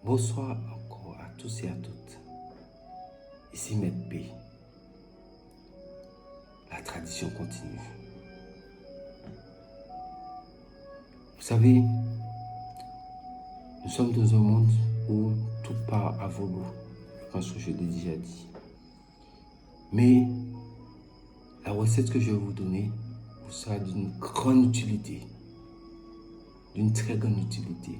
Bonsoir encore à tous et à toutes. Ici Maître P. La tradition continue. Vous savez, nous sommes dans un monde où tout part à volo. Je pense que je l'ai déjà dit. Mais la recette que je vais vous donner vous sera d'une grande utilité. D'une très grande utilité.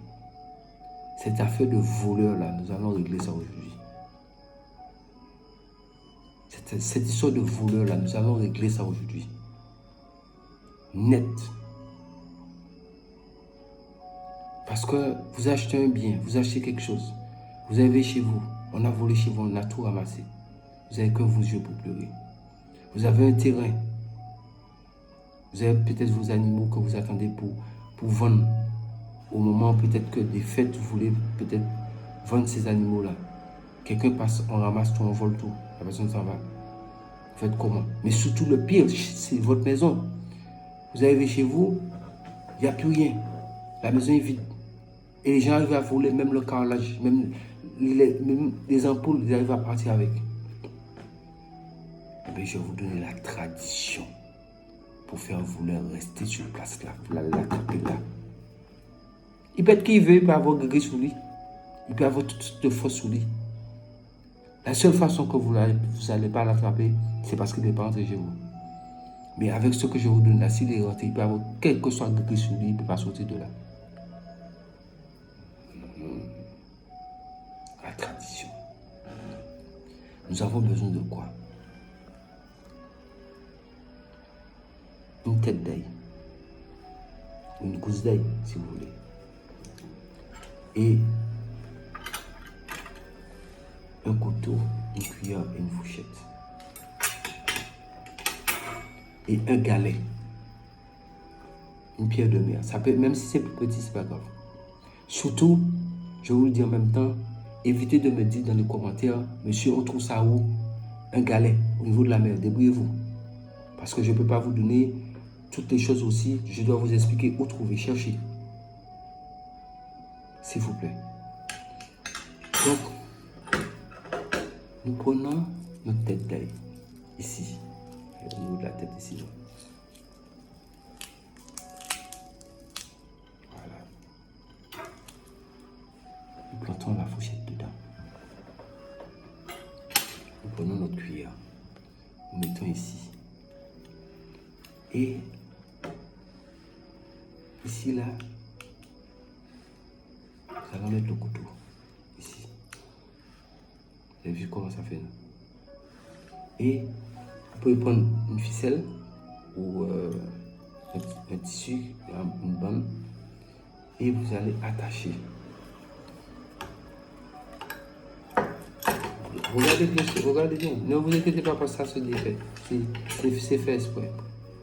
Cette affaire de voleur-là, nous allons régler ça aujourd'hui. Cette histoire de voleur-là, nous allons régler ça aujourd'hui. Net. Parce que vous achetez un bien, vous achetez quelque chose. Vous avez chez vous, on a volé chez vous, on a tout ramassé. Vous n'avez que vos yeux pour pleurer. Vous avez un terrain. Vous avez peut-être vos animaux que vous attendez pour vendre. Au moment peut-être que des fêtes, vous voulez peut-être vendre ces animaux-là. Quelqu'un passe, on ramasse tout, on vole tout. La personne s'en va. Vous faites comment? Mais surtout le pire, c'est votre maison. Vous arrivez chez vous, il n'y a plus rien. La maison est vide. Et les gens arrivent à voler même le carrelage, même les ampoules, ils arrivent à partir avec. Eh bien, je vais vous donner la tradition pour faire un voleur rester sur place là, pour l'attraper là. Il peut être qui veut, il peut avoir gris sous lui. Il peut avoir toutes sortes de fausses sous lui. La seule façon que vous n'allez pas l'attraper, c'est parce qu'il n'est pas rentré chez vous. Mais avec ce que je vous donne là, s'il est rentré, il peut avoir quel que soit gris sous lui, il ne peut pas sortir de là. La tradition. Nous avons besoin de quoi? Une tête d'ail. Une gousse d'ail, si vous voulez. Et un couteau, une cuillère et une fourchette. Et un galet. Une pierre de mer. Ça peut, même si c'est plus petit, c'est pas grave. Surtout, je vous le dis en même temps, évitez de me dire dans les commentaires, monsieur, on trouve ça où? Un galet au niveau de la mer, débrouillez-vous. Parce que je ne peux pas vous donner toutes les choses aussi, je dois vous expliquer où trouver, chercher. S'il vous plaît. Donc, nous prenons notre tête d'ail, ici, au niveau de la tête ici. Voilà. Nous plantons la fourchette dedans. Nous prenons notre cuillère, nous mettons ici. Et ici, là, nous allons mettre le couteau, ici. Vous avez vu comment ça fait, non? Et vous pouvez prendre une ficelle ou un tissu, une bande, et vous allez attacher. Regardez bien, regardez bien. Ne vous inquiétez pas parce que ça se défait. C'est fait exprès.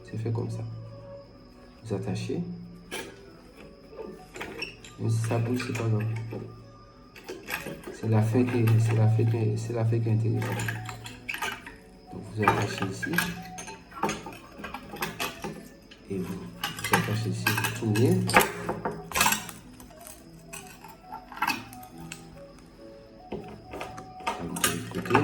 C'est fait comme ça. Vous attachez. Même si ça bouge, c'est pas grave. C'est la fin qui est intéressante. Donc vous attachez ici. Et vous attachez ici, vous tournez. De l'autre côté.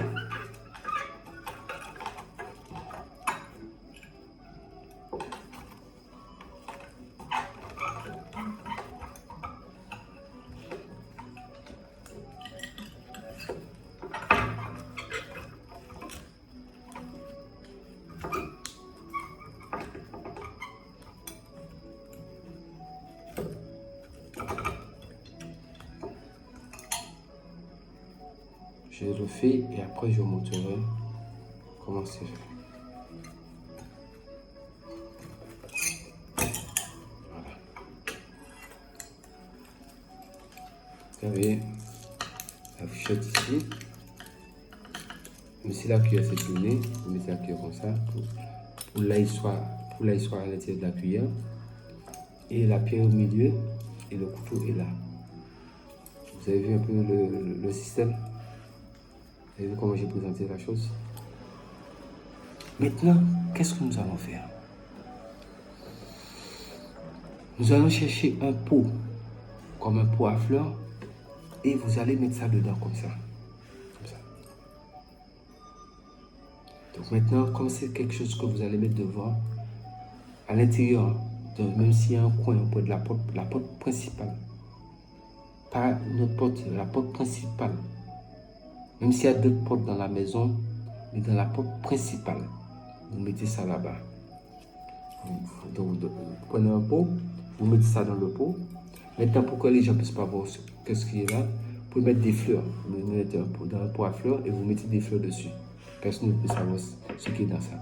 Je le fais et après je vous montrerai comment c'est fait. Voilà. Vous avez la fourchette ici. Mais si la cuillère s'est tournée, vous mettez la cuillère comme ça pour l'ail soit à l'intérieur de la cuillère. Et la pierre au milieu et le couteau est là. Vous avez vu un peu le système? Vous avez vu comment j'ai présenté la chose? Maintenant, qu'est-ce que nous allons faire? Nous allons chercher un pot, comme un pot à fleurs, Et vous allez mettre ça dedans comme ça. Donc maintenant, comme c'est quelque chose que vous allez mettre devant, à l'intérieur, même s'il y a un coin au bout de la porte principale, pas notre porte, la porte principale, même s'il y a d'autres portes dans la maison, mais dans la porte principale, vous mettez ça là-bas. Donc, vous prenez un pot, vous mettez ça dans le pot. Maintenant, pour que les gens ne puissent pas voir ce qui est là, vous pouvez mettre des fleurs. Vous mettez dans un pot à fleurs et vous mettez des fleurs dessus. Personne ne peut savoir ce qui est dans ça.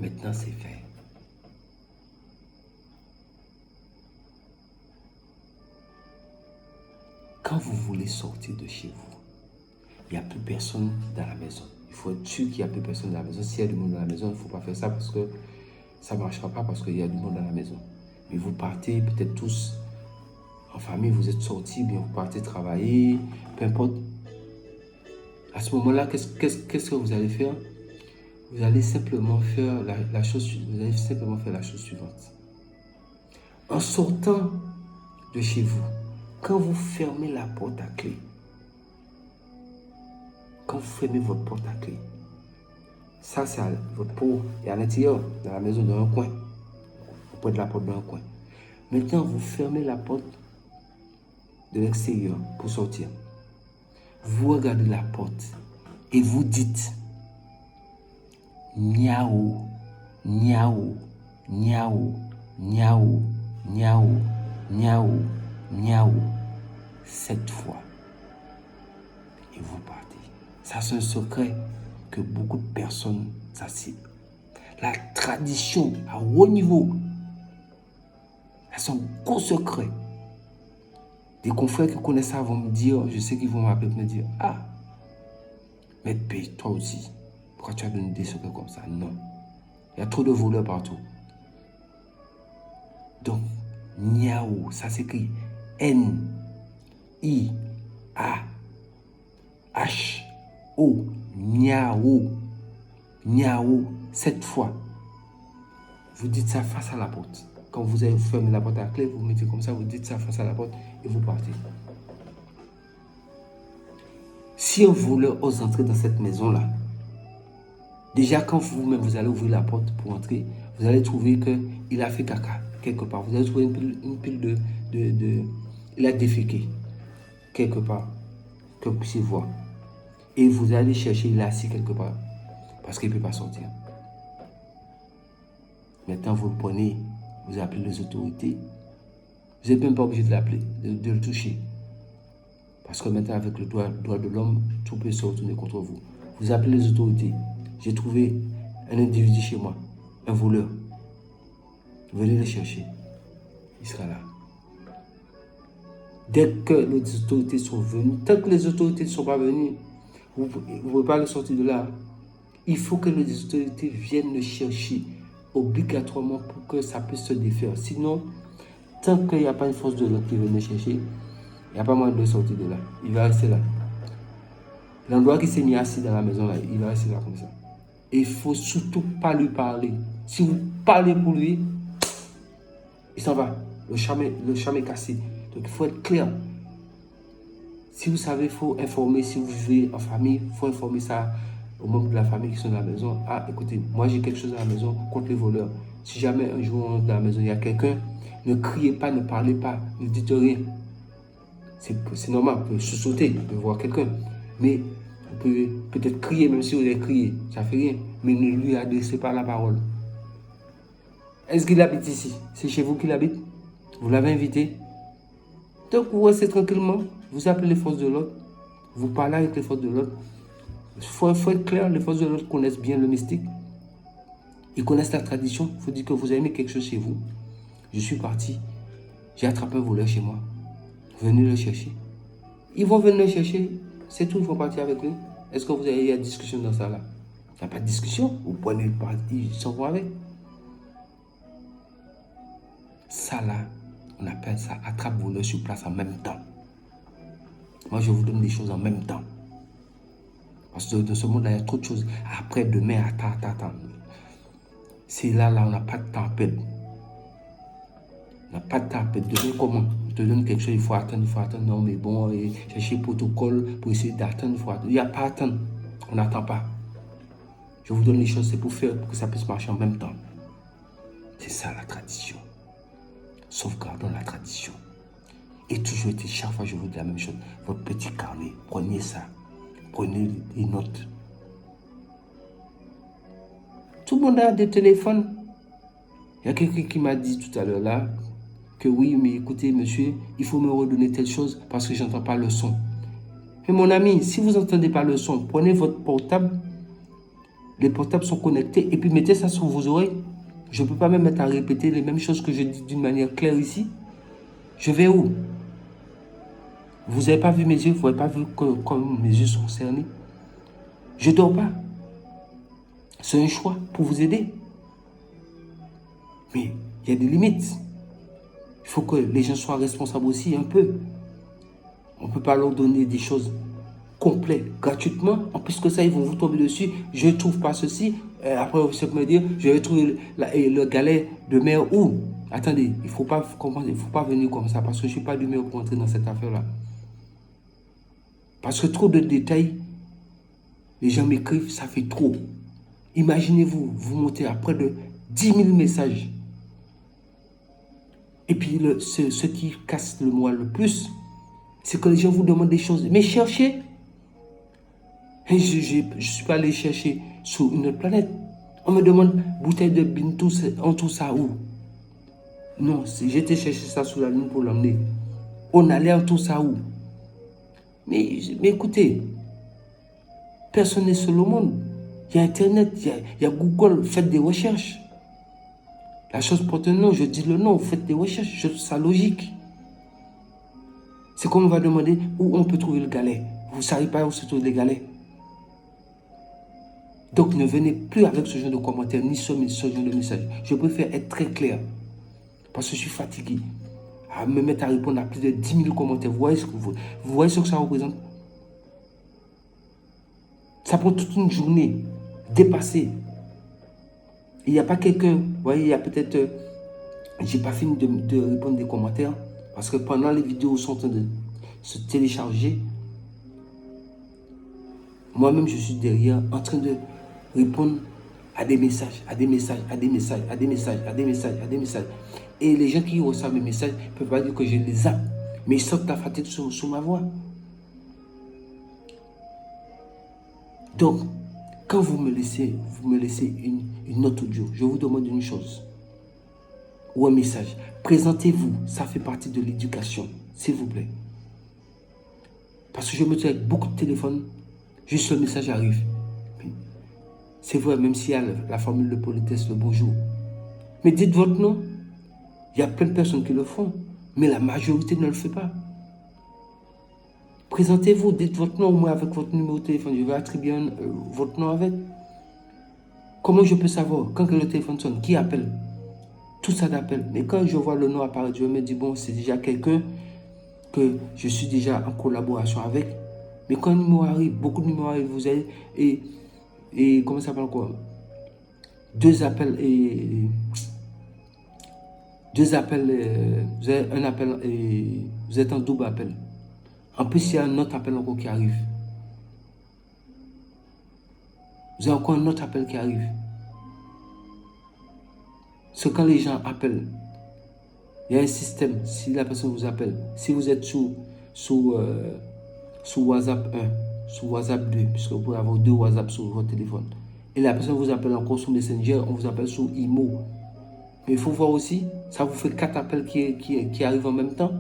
Maintenant, c'est fait. Quand vous voulez sortir de chez vous, il n'y a plus personne dans la maison. Il faut être sûr qu'il n'y a plus personne dans la maison. S'il y a du monde dans la maison, il ne faut pas faire ça parce que ça ne marchera pas parce qu'il y a du monde dans la maison. Mais vous partez peut-être tous en famille, vous êtes sortis, bien vous partez travailler, peu importe. À ce moment-là, qu'est-ce que vous allez faire? Vous allez simplement faire la chose suivante. En sortant de chez vous, quand vous fermez la porte à clé, quand vous fermez votre porte à clé, ça c'est votre pot est à l'intérieur, dans la maison, dans un coin. Vous prenez la porte dans un coin. Maintenant, vous fermez la porte de l'extérieur pour sortir. Vous regardez la porte et vous dites Niao, niao, niao, niao, niao, niao, niao, 7 fois. Et vous partez. Ça, c'est un secret que beaucoup de personnes, ça c'est la tradition à haut niveau. C'est un gros secret. Des confrères qui connaissent ça vont me dire, je sais qu'ils vont m'appeler pour me dire, ah, mais paye toi aussi. Pourquoi tu as donné des secrets comme ça? Non. Il y a trop de voleurs partout. Donc, Niao, ça s'écrit N-I-A-H-O. Niao. Niao, 7 fois. Vous dites ça face à la porte. Quand vous avez fermé la porte à clé, vous mettez comme ça, vous dites ça face à la porte et vous partez. Si un voleur ose entrer dans cette maison-là, déjà quand vous-même vous allez ouvrir la porte pour entrer, vous allez trouver qu'il a fait caca quelque part. Vous allez trouver une pile de il a déféqué quelque part, que vous puissiez voir. Et vous allez chercher, il est assis quelque part, parce qu'il ne peut pas sortir. Maintenant, vous le prenez, vous appelez les autorités. Vous n'êtes même pas obligé de l'appeler, de le toucher. Parce que maintenant, avec le droit de l'homme, tout peut se retourner contre vous. Vous appelez les autorités. J'ai trouvé un individu chez moi, un voleur. Venez le chercher. Il sera là. Dès que les autorités sont venues, tant que les autorités ne sont pas venues, vous ne pouvez pas le sortir de là. Il faut que les autorités viennent le chercher obligatoirement pour que ça puisse se défaire. Sinon, tant qu'il n'y a pas une force de l'ordre qui vient le chercher, il n'y a pas moyen de le sortir de là. Il va rester là. L'endroit qui s'est mis assis dans la maison, là, il va rester là comme ça. Et il ne faut surtout pas lui parler. Si vous parlez pour lui, il s'en va. Le charme est cassé. Donc il faut être clair. Si vous savez, il faut informer. Si vous vivez en famille, il faut informer ça aux membres de la famille qui sont dans la maison. Ah, écoutez, moi j'ai quelque chose à la maison contre les voleurs. Si jamais un jour on est dans la maison, il y a quelqu'un, ne criez pas, ne parlez pas, ne dites rien. C'est normal, vous pouvez sauter, vous pouvez voir quelqu'un. Mais vous pouvez peut-être crier, même si vous avez crié, ça ne fait rien. Mais ne lui adressez pas la parole. Est-ce qu'il habite ici? C'est chez vous qu'il habite? Vous l'avez invité? Donc vous restez tranquillement, vous appelez les forces de l'ordre, vous parlez avec les forces de l'ordre. Il faut être clair, les forces de l'ordre connaissent bien le mystique. Ils connaissent la tradition. Il faut dire que vous avez mis quelque chose chez vous. Je suis parti, j'ai attrapé un voleur chez moi. Venez le chercher. Ils vont venir le chercher, c'est tout, ils vont partir avec lui. Est-ce que vous avez eu une discussion dans ça là? Il n'y a pas de discussion, vous prenez le parti, ils s'en vont avec. Ça là, on appelle ça attrape voleur sur place en même temps. Moi je vous donne des choses en même temps. Parce que dans ce monde-là, il y a trop de choses. Après, demain, attends. C'est là, on n'a pas de temps à perdre. n'a pas de tapette. Demain, comment? On te donne quelque chose, il faut attendre, il faut attendre. Non, mais bon, et chercher le protocole pour essayer d'attendre, il faut attendre. Il n'y a pas à attendre. On n'attend pas. Je vous donne les choses, c'est pour faire pour que ça puisse marcher en même temps. C'est ça la tradition. Sauvegardons la tradition. Et toujours été, chaque fois je vous dis la même chose. Votre petit carnet, prenez ça. Prenez les notes. Tout le monde a des téléphones. Il y a quelqu'un qui m'a dit tout à l'heure là que oui, mais écoutez, monsieur, il faut me redonner telle chose parce que je n'entends pas le son. Mais mon ami, si vous n'entendez pas le son, prenez votre portable. Les portables sont connectés et puis mettez ça sur vos oreilles. Je ne peux pas me mettre à répéter les mêmes choses que je dis d'une manière claire ici. Je vais où? Vous n'avez pas vu mes yeux, vous n'avez pas vu comme mes yeux sont cernés. Je ne dors pas. C'est un choix pour vous aider. Mais il y a des limites. Il faut que les gens soient responsables aussi un peu. On ne peut pas leur donner des choses complètes, gratuitement. En plus que ça, ils vont vous tomber dessus. Je ne trouve pas ceci. Après, vous savez me dire, je vais trouver le galet de mer où? Attendez, il ne faut pas comprendre, il ne faut pas venir comme ça parce que je ne suis pas d'humeur pour entrer dans cette affaire-là. Parce que trop de détails, les gens m'écrivent, ça fait trop. Imaginez-vous, vous montez à près de 10 000 messages. Et puis, ce qui casse le moelle le plus, c'est que les gens vous demandent des choses. Mais cherchez. Et je ne suis pas allé chercher sur une autre planète. On me demande bouteille de bintou, on trouve ça où? Non, j'étais chercher ça sur la lune pour l'emmener. On allait en tout ça où? Mais écoutez, personne n'est seul au monde. Il y a Internet, il y a Google, faites des recherches. La chose porte un nom, je dis le nom, faites des recherches, je trouve ça logique. C'est comme on va demander où on peut trouver le galet. Vous ne savez pas où se trouvent les galets. Donc ne venez plus avec ce genre de commentaires, ni ce genre de message. Je préfère être très clair. Parce que je suis fatigué. À me mettre à répondre à plus de 10 000 commentaires. Vous voyez ce que ça représente? Ça prend toute une journée. Dépassée. Il n'y a pas quelqu'un, vous voyez, il y a peut-être... j'ai pas fini de répondre des commentaires. Parce que pendant les vidéos sont en train de se télécharger, moi-même je suis derrière en train de répondre à des messages, à des messages, à des messages, à des messages, à des messages, à des messages. Et les gens qui reçoivent mes messages ne peuvent pas dire que je les zappe, mais ils sentent la fatigue sur ma voix. Donc, quand vous me laissez une note audio, je vous demande une chose, ou un message. Présentez-vous, ça fait partie de l'éducation, s'il vous plaît. Parce que je me dis avec beaucoup de téléphones, juste le message arrive. C'est vrai, même s'il y a la formule de politesse, le bonjour. Mais dites votre nom. Il y a plein de personnes qui le font, mais la majorité ne le fait pas. Présentez-vous, dites votre nom, au moins avec votre numéro de téléphone. Je vais attribuer votre nom avec. Comment je peux savoir quand le téléphone sonne, qui appelle? Tout ça d'appel. Mais quand je vois le nom apparaître, je me dis, bon, c'est déjà quelqu'un que je suis déjà en collaboration avec. Mais quand un numéro arrive, beaucoup de numéros arrivent, vous avez, et comment ça s'appelle quoi? Deux appels, vous avez un appel et vous êtes en double appel. En plus, il y a un autre appel encore qui arrive. Vous avez encore un autre appel qui arrive. C'est quand les gens appellent, il y a un système, si la personne vous appelle, si vous êtes sous WhatsApp 1, sous WhatsApp 2, puisque vous pouvez avoir 2 WhatsApp sur votre téléphone, et la personne vous appelle encore sous Messenger, on vous appelle sous IMO. Mais il faut voir aussi, ça vous fait 4 appels qui arrivent en même temps.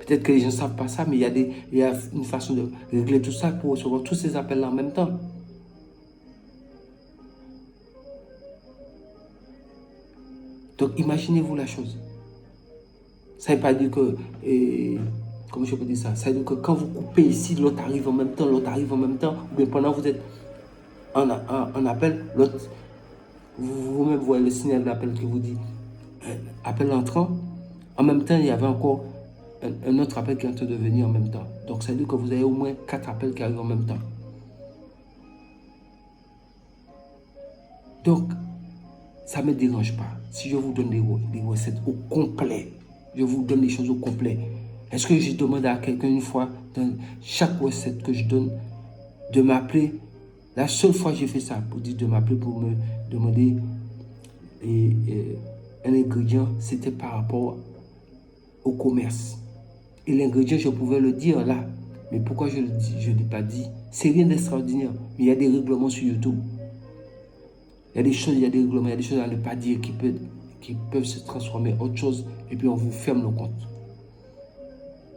Peut-être que les gens ne savent pas ça, mais il y a une façon de régler tout ça pour recevoir tous ces appels-là en même temps. Donc, imaginez-vous la chose. Ça ne veut pas dire que... comment je peux dire ça? Ça veut dire que quand vous coupez ici, l'autre arrive en même temps, l'autre arrive en même temps, ou bien pendant que vous êtes en appel, l'autre... Vous-même voyez le signal d'appel qui vous dit appel entrant. En même temps, il y avait encore un autre appel qui est en train de venir en même temps. Donc, ça veut dire que vous avez au moins 4 appels qui arrivent en même temps. Donc, Ça ne me dérange pas. Si je vous donne des recettes au complet, je vous donne des choses au complet. Est-ce que je demande à quelqu'un une fois, dans chaque recette que je donne, de m'appeler? La seule fois que j'ai fait ça, pour dire de m'appeler pour me demander un ingrédient, c'était par rapport au commerce. Et l'ingrédient, je pouvais le dire là. Mais pourquoi je ne l'ai pas dit? C'est rien d'extraordinaire. Mais il y a des règlements sur YouTube. Il y a des choses, il y a des règlements, il y a des choses à ne pas dire qui peuvent se transformer en autre chose. Et puis on vous ferme le compte.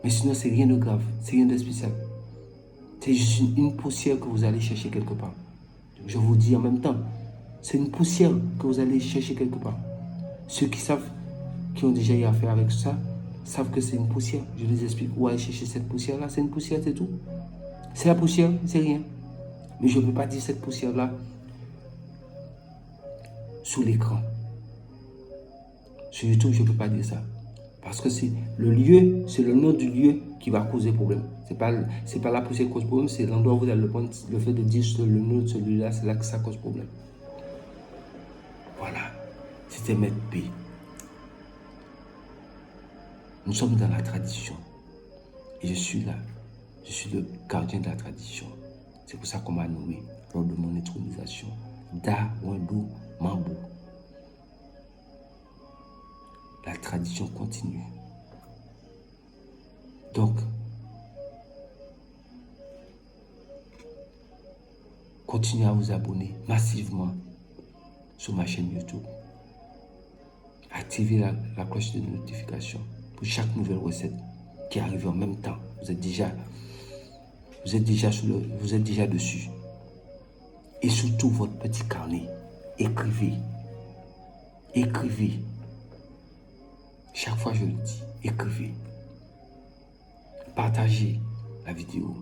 Mais sinon, c'est rien de grave. C'est rien de spécial. C'est juste une poussière que vous allez chercher quelque part. Je vous dis en même temps, c'est une poussière que vous allez chercher quelque part. Ceux qui savent, qui ont déjà eu affaire avec ça, savent que c'est une poussière. Je les explique où aller chercher cette poussière-là. C'est une poussière, c'est tout. C'est la poussière, c'est rien. Mais je ne peux pas dire cette poussière-là sous l'écran. Sur YouTube, je ne peux pas dire ça. Parce que c'est le lieu, c'est le nom du lieu qui va causer problème. C'est pas la poussière qui cause problème, c'est l'endroit où vous allez le prendre. Le fait de dire le nom de celui-là, c'est là que ça cause problème. Voilà. C'était Maître P. Nous sommes dans la tradition. Et je suis là. Je suis le gardien de la tradition. C'est pour ça qu'on m'a nommé lors de mon intronisation. Da Wendo Mambo. La tradition continue. Donc, continuez à vous abonner massivement sur ma chaîne YouTube. Activez la cloche de notification pour chaque nouvelle recette qui arrive en même temps. Vous êtes déjà dessus. Et surtout votre petit carnet. Écrivez. Écrivez. Chaque fois je le dis, écrivez. Partagez la vidéo.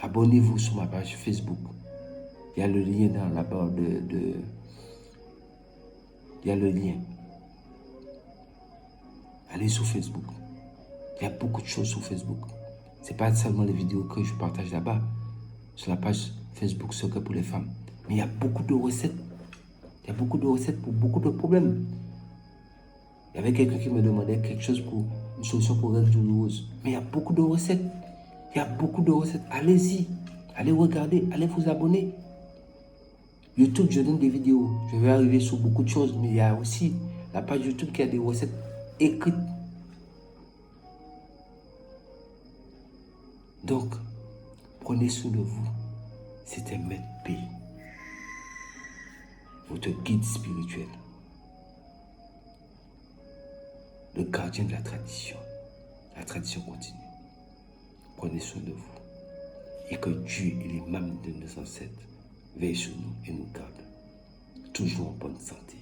Abonnez-vous sur ma page Facebook. Il y a le lien dans la barre il y a le lien. Allez sur Facebook. Il y a beaucoup de choses sur Facebook. Ce n'est pas seulement les vidéos que je partage là-bas. Sur la page Facebook Secret pour les femmes. Mais il y a beaucoup de recettes. Il y a beaucoup de recettes pour beaucoup de problèmes. Il y avait quelqu'un qui me demandait quelque chose pour une solution pour règles douloureuses. Mais il y a beaucoup de recettes. Il y a beaucoup de recettes. Allez-y. Allez regarder. Allez vous abonner. YouTube, je donne des vidéos. Je vais arriver sur beaucoup de choses. Mais il y a aussi la page YouTube qui a des recettes écrites. Donc, prenez soin de vous. C'était Maître P, votre guide spirituel, le gardien de la tradition. La tradition continue. Prenez soin de vous. Et que Dieu et les mamans de nos ancêtres veillent sur nous et nous gardent toujours en bonne santé.